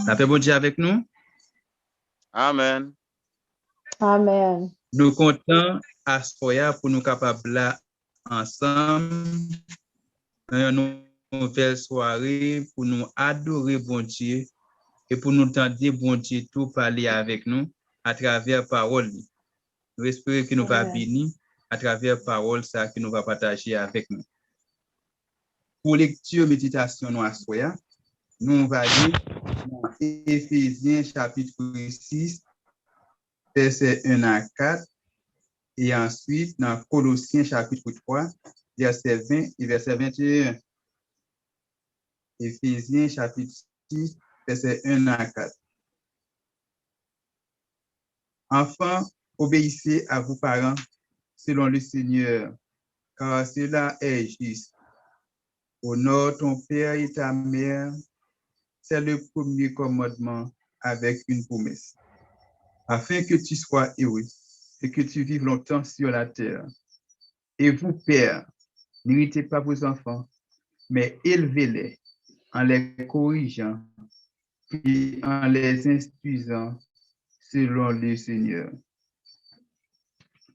La paix bon Dieu avec nous. Amen. Amen. Nous comptons à Soya pour nous capables là ensemble une nouvelle soirée pour nous adorer bon Dieu et pour nous entendre bon Dieu tout parler avec nous à travers parole. Nous espérons que nous va bénir à travers parole ça que nous va partager avec nous. Pour lecture méditation nous à Soya, nous va lire dans Éphésiens chapitre 6 verset 1 à 4 et ensuite dans Colossiens chapitre 3 verset 20 et verset 21. Éphésiens chapitre 6 verset 1 à 4. Enfants, obéissez à vos parents selon le Seigneur, car cela est juste. Honore ton père et ta mère, c'est le premier commandement avec une promesse, afin que tu sois heureux et que tu vives longtemps sur la terre. Et vous, pères, n'irritez pas vos enfants, mais élevez-les en les corrigeant et en les instruisant selon le Seigneur.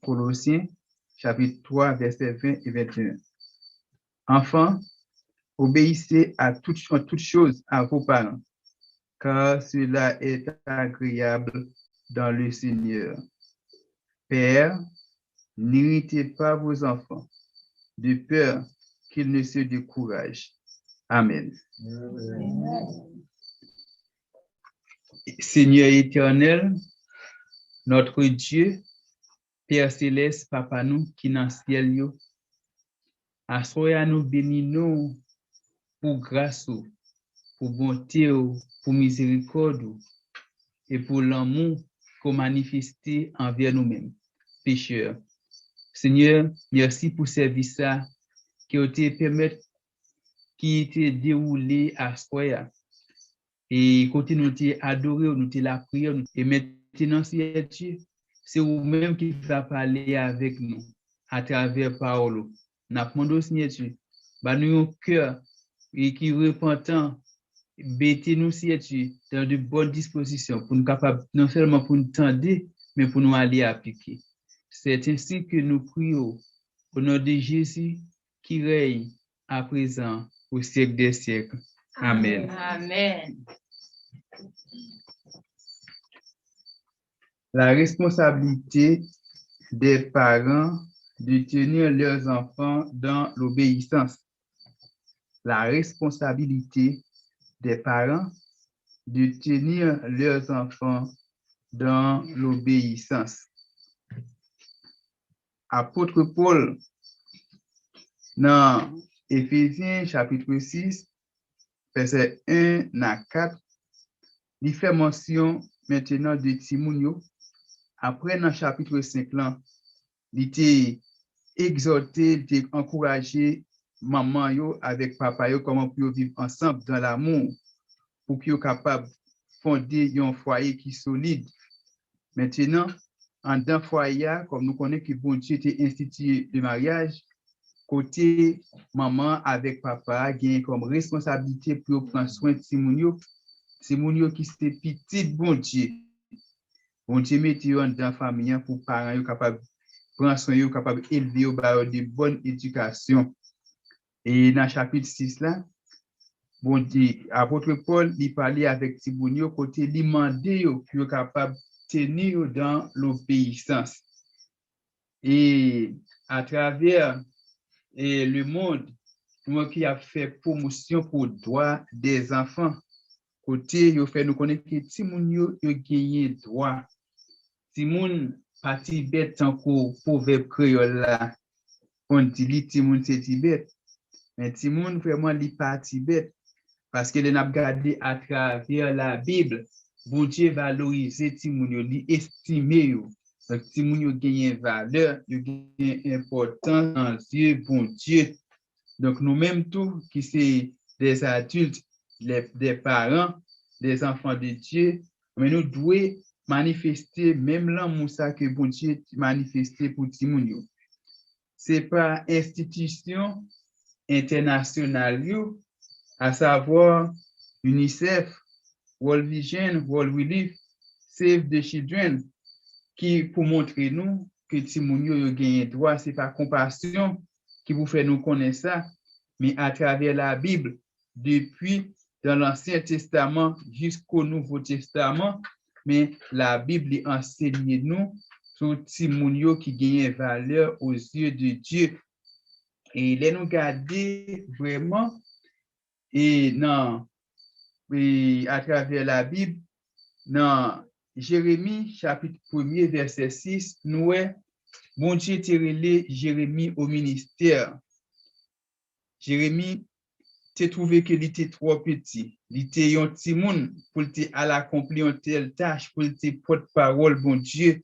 Colossiens, chapitre 3, versets 20 et 21. Enfants, obéissez à toutes choses à vos parents, car cela est agréable dans le Seigneur. Père, n'irritez pas vos enfants, de peur qu'ils ne se découragent. Amen. Seigneur éternel, notre Dieu, Père céleste, Papa nous qui dans le ciel, assoya nous bénis pour grâce, pour bonté, pour miséricorde et pour l'amour qu'on manifesté envers nous-mêmes, pécheurs. Seigneur, merci pour ce service qui a été permis, qui a été déroulé à Soya. Et côté nous t'ai adoré, nous t'ai la prière, et maintenant, c'est vous-même qui va parler avec nous à travers parole. Nous demandons, Seigneur, bah nous un cœur et qui repentant, bêtez-nous, Seigneur, dans de bonnes dispositions pour nous capables, non seulement pour nous tendre, mais pour nous aller appliquer. C'est ainsi que nous prions au nom de Jésus qui règne à présent au siècle des siècles. Amen. Amen. La responsabilité des parents de tenir leurs enfants dans l'obéissance. La responsabilité des parents de tenir leurs enfants dans l'obéissance. Apôtre Paul, dans Éphésiens chapitre 6, verset 1 à 4, il fait mention maintenant de Timounio. Après, dans le chapitre 5, là, il était exhorté, il était encouragé maman yo avec papa yo comment pour vivre ensemble dans l'amour pour qu'ils soient capables de fonder un foyer qui est solide. Maintenant, en dans foyer, comme nous connaissons que bon Dieu était institué le mariage, côté maman avec papa gagne comme responsabilité pour prendre soin de Timounio qui c'est petit bon Dieu. Bon Dieu mette yo dans famille pour parents yo capable prendre soin yo capable élever yo ba de bonne éducation. Et dans chapitre 6 là, bon Dieu, apôtre Paul, il parlait avec Timounio côté il demandait yo pour capable tenir dans l'obéissance. Et à travers le monde, moi qui a fait promotion pour droit des enfants, côté yo fait nous connaître que Timounio yo gagné droit. Timoun parti bête encore proverbe créole là. On dit Timoun c'est Tibet. Mais Timoun vraiment li parti bête parce que les n'a regardé à travers la Bible. Bon Dieu valoriser Timoun, li estimer yo. Donc Timoun yo gagne valeur, yo gagne importance en Dieu, bon Dieu. Donc nous-mêmes tout qui c'est des adultes, des parents, des enfants de Dieu, mais nous devons manifester même l'amour ça que bon Dieu manifesté pour Timoun. C'est pas institution internationale à savoir UNICEF, World Vision, World Relief, Save the Children, qui pour montrer nous que ti moun yo gagne droit, c'est pas compassion qui vous fait nous connaître ça, mais à travers la Bible, depuis dans l'Ancien Testament jusqu'au Nouveau Testament, mais la Bible enseigne nous sur ti moun yo qui gagne valeur aux yeux de Dieu. Et les nous garder vraiment et non, et à travers la Bible, dans Jérémie chapitre 1er verset 6, nous bon Dieu t'a relé Jérémie au ministère. Jérémie t'es trouvé que il était trop petit. Il était un petit monde pour te accomplir une telle tâche, pour te porte-parole bon Dieu.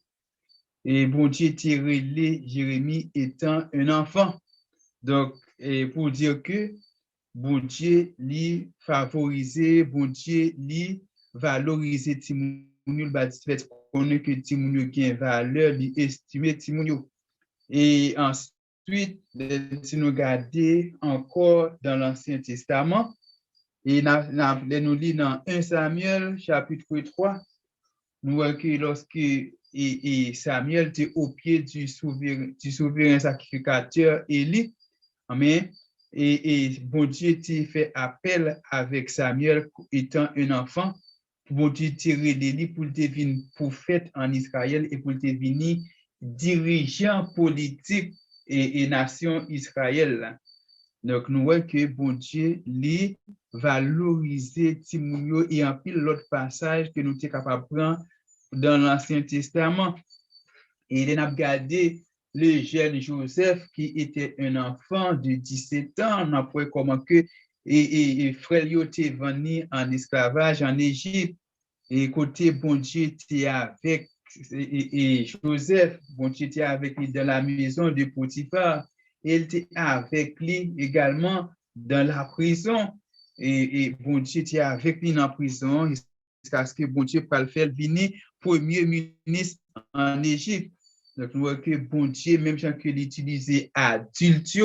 Et bon Dieu t'a relé Jérémie étant un enfant. Donc, pour dire que bon Dieu lui favoriser, bon Dieu lui valoriser Timounio, fait connaître que Timounio qui a valeur, lui estimer Timounio. Et ensuite, si nous regardons encore dans l'Ancien Testament, et nous lisons dans 1 Samuel chapitre 3, nous voyons que lorsque Samuel était au pied du souverain sacrificateur Élie, amen. Et bon Dieu t'a fait appel avec Samuel étant un enfant. Bon Dieu t'a révélé pour devenir prophète en Israël et pour devenir dirigeant politique et nation Israël. Donc nous voyons que bon Dieu lui valoriser Timounio et en pile l'autre passage que nous sommes capables de prendre dans l'Ancien Testament. Et il a regardé le jeune Joseph qui était un enfant de 17 ans, on a vu comment que et frère yo était venu en esclavage en Égypte et côté bon Dieu était avec et Joseph, bon Dieu était avec lui dans la maison de Potiphar, il était avec lui également dans la prison et bon Dieu était avec lui dans la prison jusqu'à ce que bon Dieu pas le faire venir premier ministre en Égypte. Donc, nous voyons que bon Dieu, même si il utilisait adulte,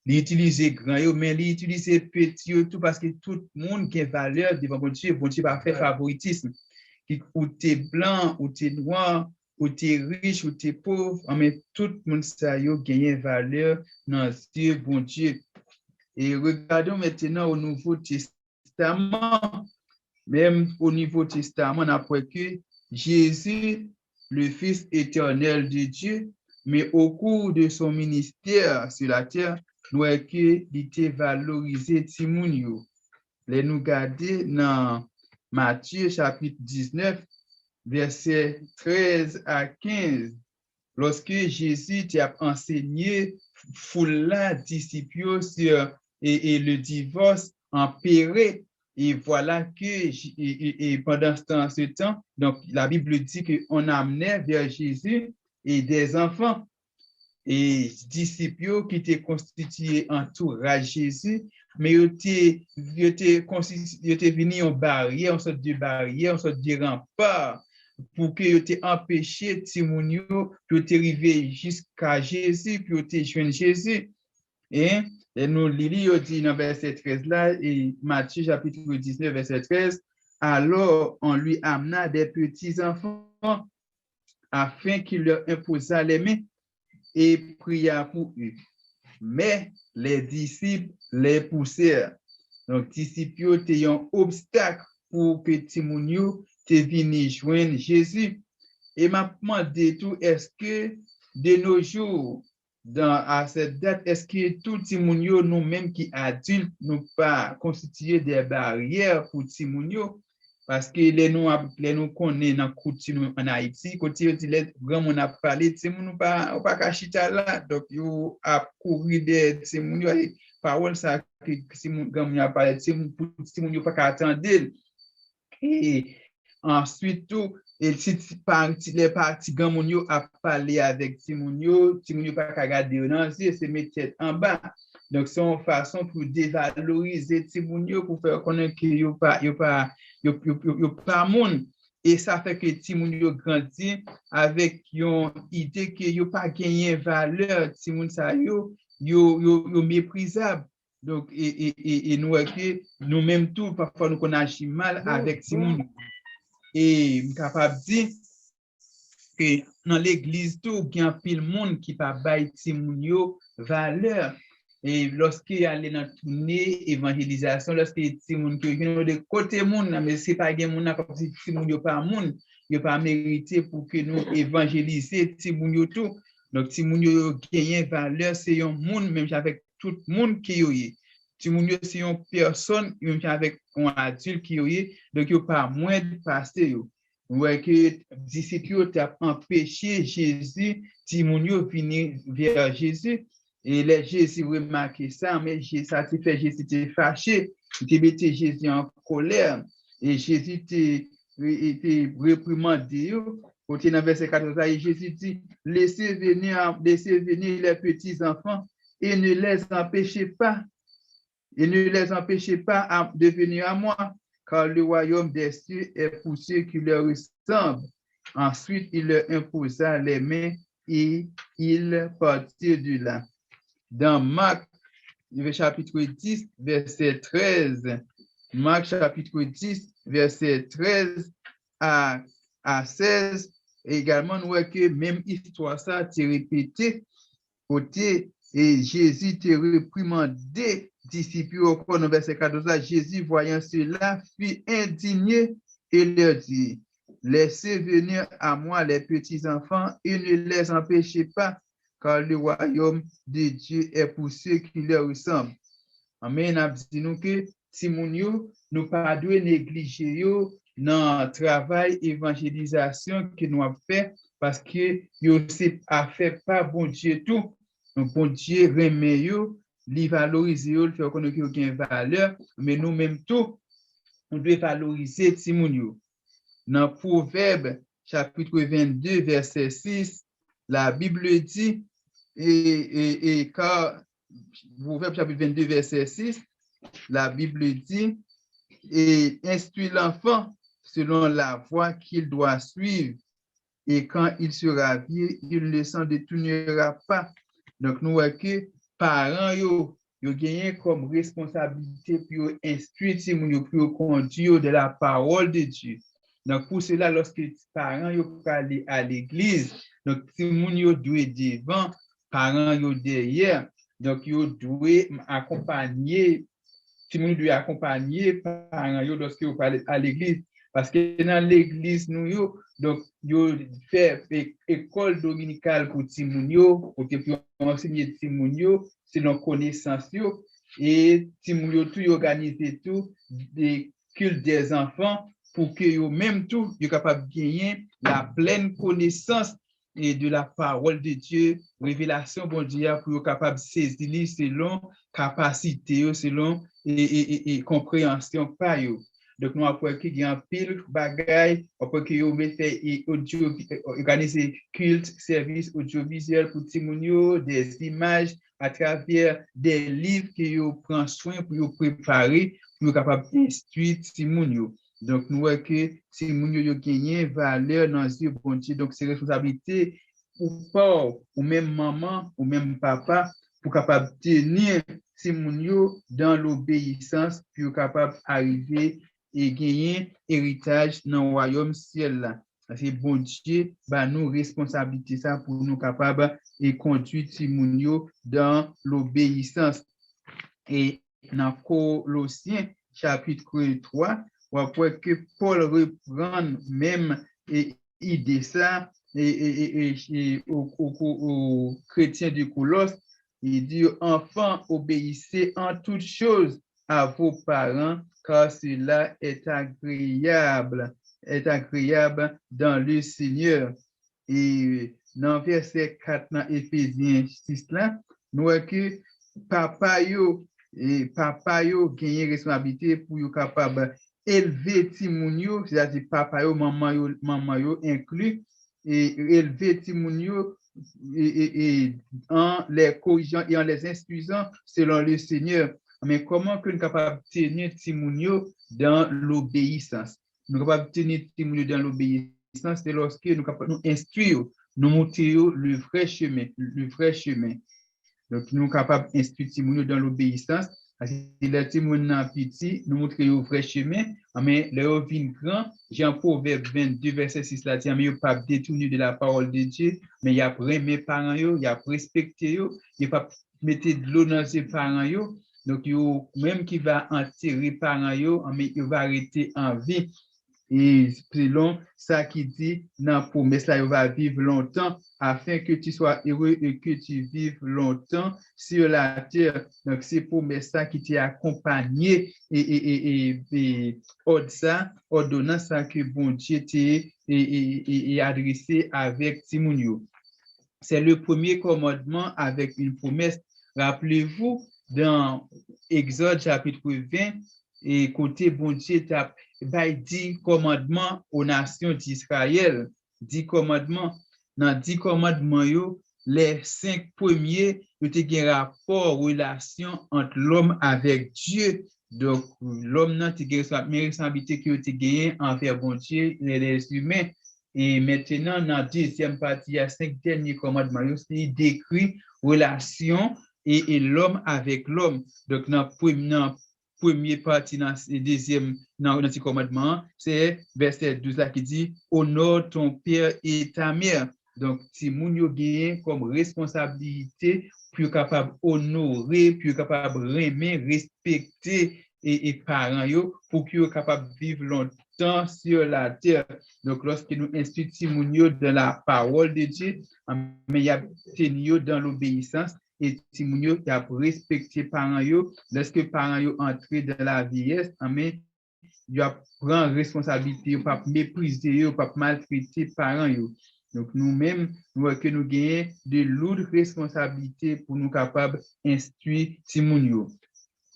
il utilisait grand, mais il utilisait petit, tout parce que tout le monde qui a valeur devant bon Dieu va faire favoritisme. Ou tu es blanc, ou tu es noir, ou tu es riche, ou tu es pauvre, mais tout le monde ça gagne valeur dans Dieu, bon Dieu. Et regardons maintenant au Nouveau Testament, même au Nouveau Testament, on apprend que Jésus, le Fils éternel de Dieu, mais au cours de son ministère sur la terre, nous avons qu'il était valorisé Timounio. Les nous garder dans Matthieu chapitre 19, versets 13 à 15. Lorsque Jésus t'a enseigné foule disciples sur et le divorce en Pérée, et voilà que et pendant ce temps, donc la Bible dit qu'on amenait vers Jésus et des enfants et disciples qui étaient constitués entourage Jésus, mais ils étaient venus en barrière, en sorte de barrière, en sorte de rempart pour que ils étaient empêchés Timounio pour arriver jusqu'à Jésus, pour joindre Jésus. Et nous lisons dit dans verset 13 là, et Matthieu chapitre 19, verset 13, alors on lui amena des petits enfants afin qu'il leur imposât les mains et pria pour eux. Mais les disciples les poussèrent. Donc, disciples étaient un obstacle pour que Timounio te vienne joindre Jésus. Et m'a demandé tout, est-ce que de nos jours, à cette date, est-ce que tout Timounio, nous-mêmes qui adultes, nous pas constituer des barrières pour Timounio? Parce que les nous connaissent dans coutume en Haïti, côté les grands on a parlé de Timounio pas kachita là, donc yo a couru des Timounio parole ça que Timounio grand a parlé de Timounio pas attendre. Et ensuite tout et si les parties Gamonio a parlé avec Timounio pas regarder dans c'est mettre tête en bas. Donc c'est une façon pour dévaloriser Timounio pour faire connaître que yo pas monde et ça fait que Timounio grandit avec une idée que yo pas gagner valeur Timoun ça yo méprisable. Donc, et nous, que nous-mêmes tout, parfois nous agit mal avec Simon. Et je suis capable de dire que dans l'église, tout, il y a un pile monde qui pas bail Simon valeur. Et lorsqu'il y a dans tournée évangélisation, lorsqu'il y a monde qui est de côté monde, mais c'est pas des monde comme si Simon yo pas monde, yo pas mérité pour que nous évangéliser Simon tout. Donc Simon yo gagne valeur, c'est un monde même avec tout monde qui est. Simon yo c'est une personne même avec un adulte qui est, donc yo pas moins de passer yo. Ouais que disciples t'a empêché Jésus, Simon yo venir vers Jésus. Et les Jésus remarqué ça, mais ça te fait Jésus était fâché, il mettait Jésus en colère, et Jésus était réprimandé. Au verset 14, et Jésus dit, laissez venir les petits enfants et ne les empêchez pas, de venir à moi, car le royaume des cieux est pour ceux qui leur ressemblent. Ensuite, il leur imposa les mains et ils partirent de là. Dans Marc, chapitre 10, verset 13. Marc, chapitre 10, verset 13 à 16. Également, nous voyons que même histoire, ça a été répété. Côté, et Jésus te réprimandé, disciples au cours de verset 14. Jésus, voyant cela, fut indigné et leur dit, laissez venir à moi les petits enfants et ne les empêchez pas, car le royaume de Dieu est pour ceux qui leur ressemblent. Amen. Nous que si nous pas dû négliger dans le travail évangélisation que nous avons fait parce que yo c'est a fait pas bon Dieu tout. Donc bon Dieu remet yo, li valoriser yo, fait qu'on a une valeur, mais nous même tout on doit valoriser Timoun. Dans Proverbe chapitre 22 verset 6, la Bible dit et car Proverbe chapitre 22 verset 6, la Bible dit et instruit l'enfant selon la voie qu'il doit suivre et quand il sera vieux, il ne s'en détournera pas. Donc nous voyons que parents yo gagnent comme responsabilité pour instruire pour conduire de la parole de Dieu. Donc pour cela lorsque les parents yo aller à l'église, donc si moun yo doit devant, parents yo derrière, donc yo doit accompagner, si moun doit accompagner parents yo lorsque vous parlez à l'église. Parce que dans l'église, nous, donc, yo fait école dominicale pour Timounio, pour enseigner Timounio, selon connaissance, et Timounio tout organiser tout, des cultes des enfants, pour que yo même tout, yo capable de gagner la pleine connaissance et de la parole de Dieu, révélation bon Dieu, pour yo capable de saisir selon capacité, selon et compréhension par yo. Donc, nous avons qu'il y a un pile bagaille, après que vous mettez organiser culte, service audiovisuel pour Timonio, des images à travers des livres que vous prenez soin pour vous préparer, pour vous capable d'instruire Timonio. Donc, nous voyons que Timonio a gagné valeur dans ce bon Dieu. Donc, c'est responsabilité pour père, ou même maman, ou même papa, pour capable tenir Timonio dans l'obéissance, pour capable d'arriver et gagner héritage dans le royaume ciel là. C'est bon Dieu, bah nous responsabilité ça pour nous capables et conduire Timounio dans l'obéissance. Et dans Colossiens chapitre 3, on voit que Paul reprend même idée ça et aux chrétiens du Colosse, il dit enfants obéissez en toutes choses à vos parents car cela est agréable dans le Seigneur. Et dans verset 4 dans Éphésiens 6 là, nous voyons que papa yo gagne responsabilité pour yo capable élever Timounio, c'est-à-dire papa yo, maman yo inclus, et élever Timounio et en les corrigeant et en les instruisant selon le Seigneur. Mais comment que nous sommes capables de tenir Timounio dans l'obéissance? Nous sommes capables de tenir Timounio dans l'obéissance, c'est lorsque nous sommes capables de nous instruire, nous montrer le vrai chemin. Donc, nous sommes capables d'instruire Timounio dans l'obéissance. Parce que les petits moun nan petit, nous montre yo vrai chemin, mais le yo vin grand, Jean Proverbe 22 verset 6 là dit mais yo pas détourné de la parole de Dieu, mais y a aimer parents yo, y a respecté yo, y pas mettre de l'eau dans ses parents yo. Donc yo même qui va enterrer parents yo, mais yo va arrêter en vie. Et selon ça qui dit, dans la promesse là, il va vivre longtemps afin que tu sois heureux et que tu vives longtemps sur la terre. Donc, c'est promesse ça qui t'est accompagné et ordonnant ça que bon Dieu t'est adressé avec Timounio. C'est le premier commandement avec une promesse. Rappelez-vous, dans Exode chapitre 20, et côté bon Dieu t'a 10 commandements aux nations d'Israël. 10 commandements. Dans 10 commandements, les 5 premiers, il y a un rapport, relation entre l'homme avec Dieu. Donc, l'homme n'a pas de responsabilité qu'il a gagné envers bon Dieu et les humains. Et maintenant, dans la deuxième partie, il y a 5 derniers commandements. Il décrit relation et l'homme avec l'homme. Donc, dans la première partie, dans le deuxième, dans le commandement, c'est verset 12 là qui dit honore ton père et ta mère. Donc, si moun yo gagne comme responsabilité pour capable honorer, pour capable aimer, respecter et parents yo pour qu'ils soient capables de vivre longtemps sur la terre. Donc, lorsque nous instituons moun yo dans la parole de Dieu, mais il y a tenu dans l'obéissance. Et si moun yo a respecté parents yo, lorsque parents yo entré dans la vieillesse, mais yo prend responsabilité, yo pas mépriser yo, pas maltraiter parents yo. Donc nous-mêmes, nous que nous gagnons de lourdes responsabilités pour nous capables d'instruire si moun yo.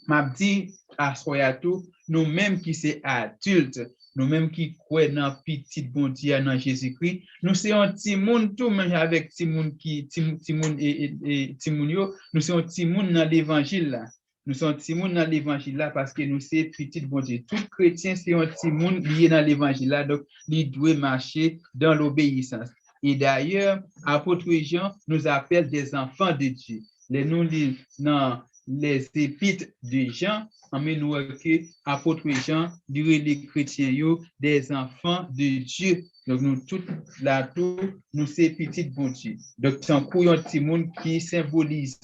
M'a dit à soyatou, nous-mêmes qui c'est adultes, nous-mêmes qui croyons dans petit bon Dieu dans Jésus-Christ, nous sommes un petit monde tout même avec petit monde qui petit monde et petit monde yo, nous sommes un petit monde dans l'évangile là. Nous sommes un petit monde dans l'évangile là parce que nous c'est petit bon Dieu. Tout chrétien c'est un petit monde lié dans l'évangile là, donc il doit marcher dans l'obéissance. Et d'ailleurs, apôtre Jean nous appelle des enfants de Dieu. Nous lisons dans les épîtres de Jean, nous que apôtre Jean dirait les chrétiens des enfants de Dieu. Donc nous tous là tout nous c'est petit bon Dieu. Donc c'est un petit monde qui symbolise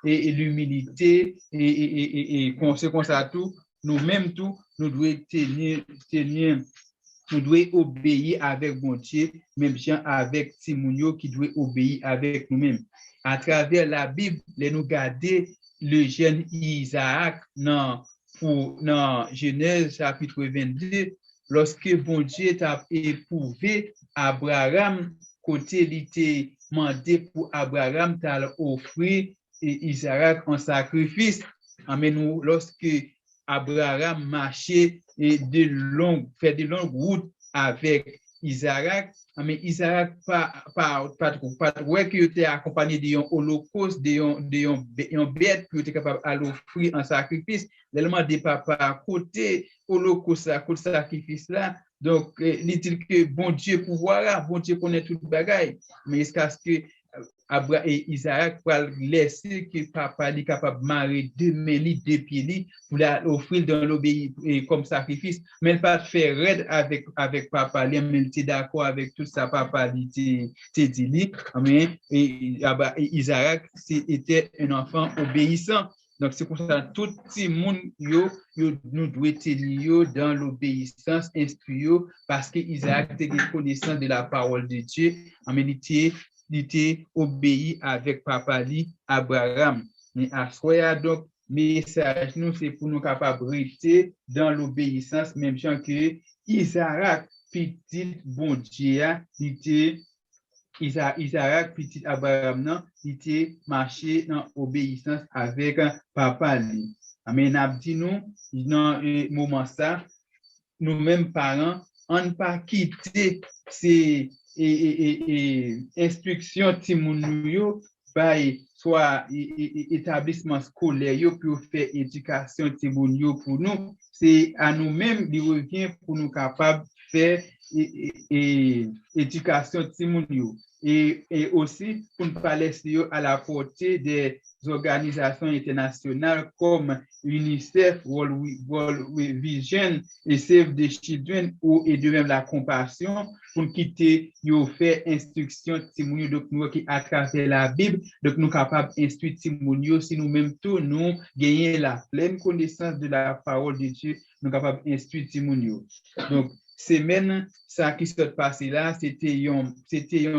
et l'humilité et comme ça tout nous-mêmes tout nous devons tenir nous devons obéir avec bon Dieu, même gens avec Timounio qui doit obéir avec nous-mêmes. À travers la Bible, nous garder le jeune Isaac dans Genèse chapitre 22, lorsque bon Dieu t'a éprouvé Abraham, côté il était demandé pour Abraham t'a offrir Isaac en sacrifice. Amen. Lorsque Abraham marchait et fait de longues routes avec Isaac, mais Isaac pas ouais qui était accompagné d'un holocauste, d'un bête qui était capable à l'offrir en sacrifice. L'élément des papas côté holocauste, à côté sacrifice là. Donc, il dit que bon Dieu pouvoir là, bon Dieu connaît tout le bagaille, mais est-ce que Isaac va laisser que papa est capable de marier 2 mains, 2 pieds pour l'offrir dans l'obéir comme sacrifice, mais il pas faire raide avec papa, il est d'accord avec tout ça, papa dit, mais Isaac était un enfant obéissant. Donc, c'est pour ça que tout le monde, nous devons être dans l'obéissance, instruire, parce que Isaac était connaissant de la parole de Dieu, il était obéi avec papa li Abraham. Mais à soi donc message nous c'est pour nous capables rester dans l'obéissance même gens que Isaac petit bon Dieu il était Isaac petit Abraham non il était marché dans obéissance avec papa li. Amen a dit nous dans moment ça nous mêmes parents on pas quitter ces instruction Timounio by soit établissement scolaire pour faire éducation Timounio pour nous, c'est à nous-mêmes qui revient pour nous capables faire éducation timoun yo. Et aussi pour ne pas laisser à la portée des organisations internationales comme UNICEF, World Vision et Save the Children et de même la compassion pour quitter yo faire instruction timoun donc nous qui à travers la Bible donc nous capables instruire timoun si nous-mêmes tous nous gagner la pleine connaissance de la parole de Dieu nous capables instruire timoun. Donc semaine ça qui s'est passé là c'était une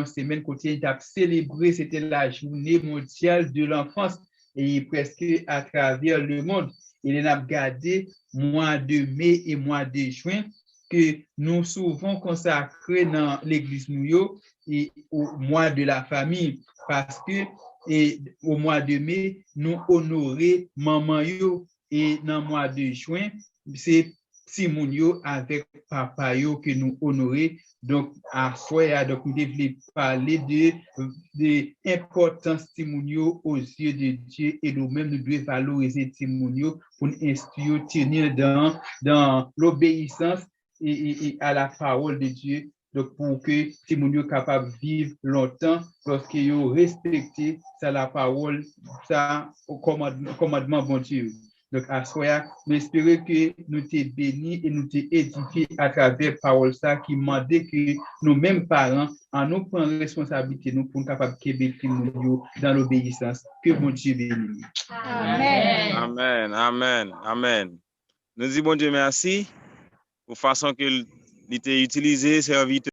semaine côté d'ap célébrer c'était la journée mondiale de l'enfance et presque à travers le monde et on a regardé mois de mai et mois de juin que nous souvent consacrés dans l'église nous et au mois de la famille parce que et au mois de mai nous honorer maman yo et dans le mois de juin c'est Timoun yo avec papa yo que nous honorer donc à soi donc nous devons parler de importance Timoun yo aux yeux de Dieu et nous-mêmes nous devons valoriser Timoun yo pour nous instruire tenir dans l'obéissance et à la parole de Dieu donc pour que Timoun yo capable vivre longtemps parce que yo respecter ça la parole ça au commandement bon Dieu. Donc, à soi, nous espérons que nous t'es bénis et nous t'es édifiés à travers parole ça qui demandait que nous-mêmes parents, en nous prenons responsabilité, nous pour nous capables de dans l'obéissance. Que bon Dieu bénisse. Amen. Amen. Amen. Amen. Nous disons bon Dieu merci pour la façon qu'il était utilisé, serviteur.